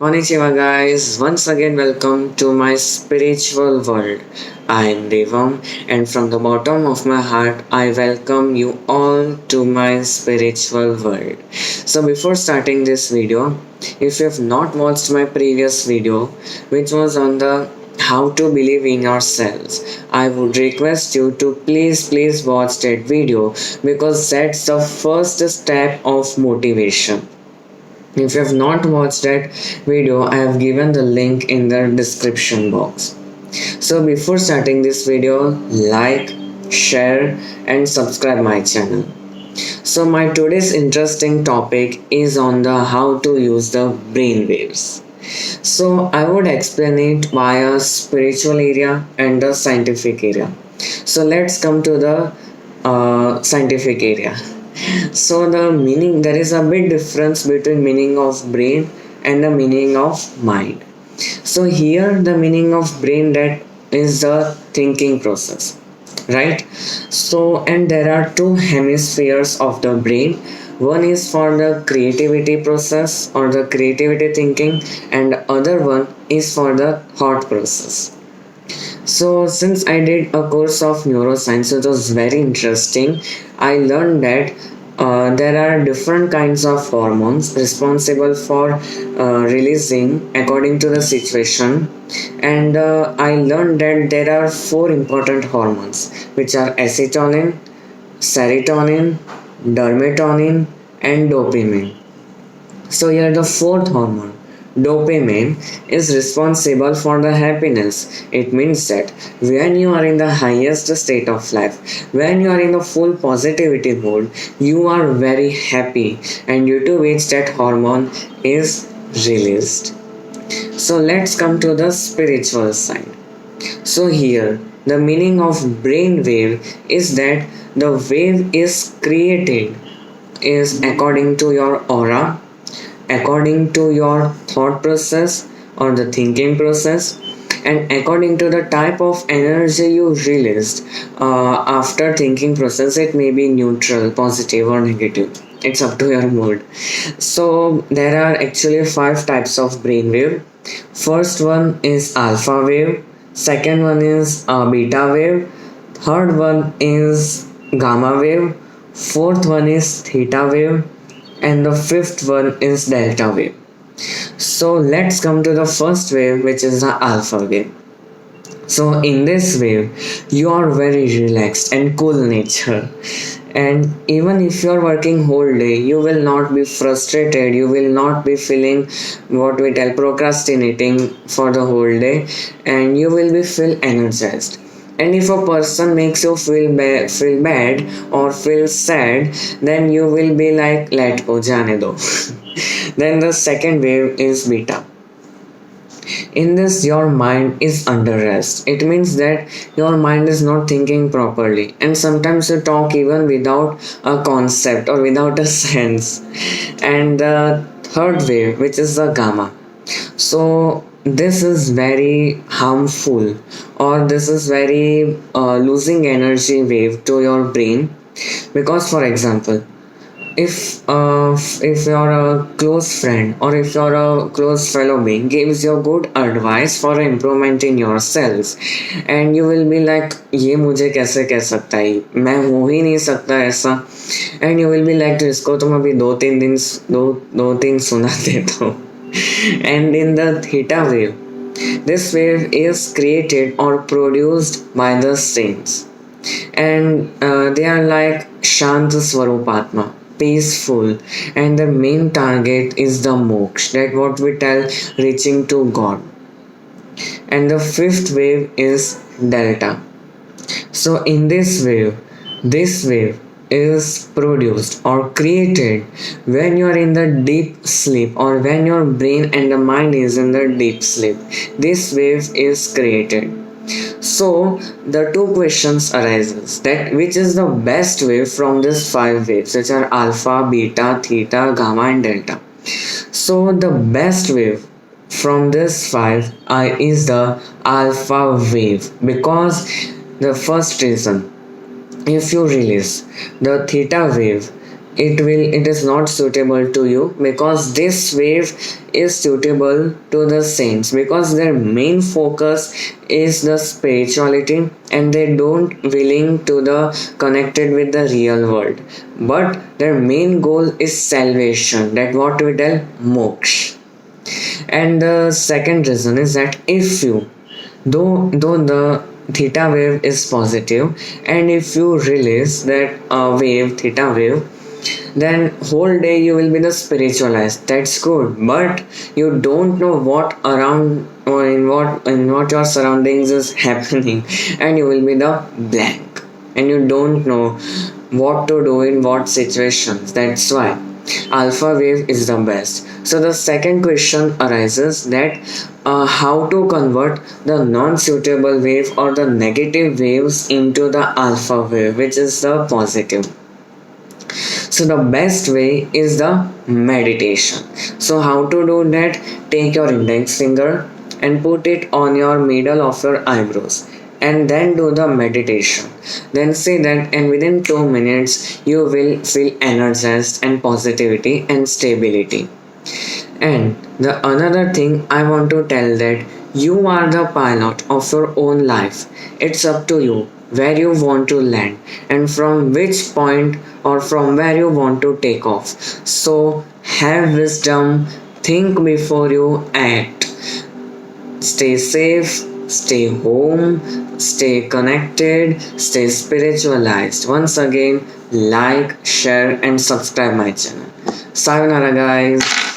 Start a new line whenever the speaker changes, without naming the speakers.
Konnichiwa guys, once again welcome to my spiritual world. I am Devam and from the bottom of my heart I welcome you all to my spiritual world. So before starting this video, if you have not watched my previous video which was on the how to believe in yourselves, I would request you to please watch that video because that's the first step of motivation. If you have not watched that video, I have given the link in the description box. So before starting this video, like, share and subscribe my channel. So my today's interesting topic is on the how to use the brain waves. So I would explain it via spiritual area and the scientific area. So let's come to the scientific area. So the meaning, there is a big difference between meaning of brain and the meaning of mind. So here the meaning of brain, that is the thinking process, right? So and there are two hemispheres of the brain. One is for the creativity process or the creativity thinking, and other one is for the thought process. So since I did a course of neuroscience, it was very interesting. I learned that there are different kinds of hormones responsible for releasing according to the situation, and I learned that there are four important hormones, which are acetylcholine, serotonin, dermatonin, and dopamine. So here the fourth hormone, dopamine, is responsible for the happiness. It means that when you are in the highest state of life, when you are in the full positivity mode, you are very happy, and due to which that hormone is released. So let's come to the spiritual side. So here the meaning of brain wave is that the wave is created is according to your aura, according to your thought process or the thinking process, and according to the type of energy you released after thinking process. It may be neutral, positive or negative, it's up to your mood. So there are actually five types of brainwave. First one is alpha wave, second one is beta wave, third one is gamma wave, fourth one is theta wave, and the fifth one is delta wave. So let's come to the first wave, which is the alpha wave. So in this wave, you are very relaxed and cool nature. And even if you are working whole day, you will not be frustrated. You will not be feeling what we tell procrastinating for the whole day, and you will be feel energized. And if a person makes you feel bad or feel sad, then you will be like, let go, jane do. Then the second wave is beta. In this, your mind is under rest. It means that your mind is not thinking properly, and sometimes you talk even without a concept or without a sense. And the third wave, which is the gamma. So this is very harmful, or this is very losing energy wave to your brain. Because for example, if your a close friend or if your a close fellow being gives you good advice for improvement in yourselves, and you will be like, ये मुझे कैसे कह सकता है, मैं हो ही नहीं सकता ऐसा, and you will be like, तो इसको तुम अभी दो तीन सुना देता हूँ. And in the theta wave, this wave is created or produced by the saints, and they are like Shanta Swarupatma, peaceful, and the main target is the moksha, that what we tell, reaching to God. And the fifth wave is delta. So in this wave is produced or created when you are in the deep sleep, or when your brain and the mind is in the deep sleep. This wave is created. So the two questions arises, that which is the best wave from these five waves, which are alpha, beta, theta, gamma and delta. So the best wave from this five is the alpha wave, because the first reason, if you release the theta wave, it is not suitable to you, because this wave is suitable to the saints, because their main focus is the spirituality, and they don't willing to the connected with the real world, but their main goal is salvation, that what we tell moksha. And the second reason is that if you, though the theta wave is positive, and if you release that wave, theta wave, then whole day you will be the spiritualized, that's good, but you don't know what around or in what your surroundings is happening, and you will be the blank, and you don't know what to do in what situations. That's why alpha wave is the best. So the second question arises that how to convert the non-suitable wave or the negative waves into the alpha wave, which is the positive. So the best way is the meditation. So how to do that? Take your index finger and put it on your middle of your eyebrows, and then do the meditation. Then say that, and within 2 minutes you will feel energized and positivity and stability. And the another thing I want to tell, that you are the pilot of your own life. It's up to you where you want to land and from which point or from where you want to take off. So have wisdom, think before you act. Stay safe, stay home, stay connected, stay spiritualized. Once again, like, share, and subscribe my channel. Sayonara, guys.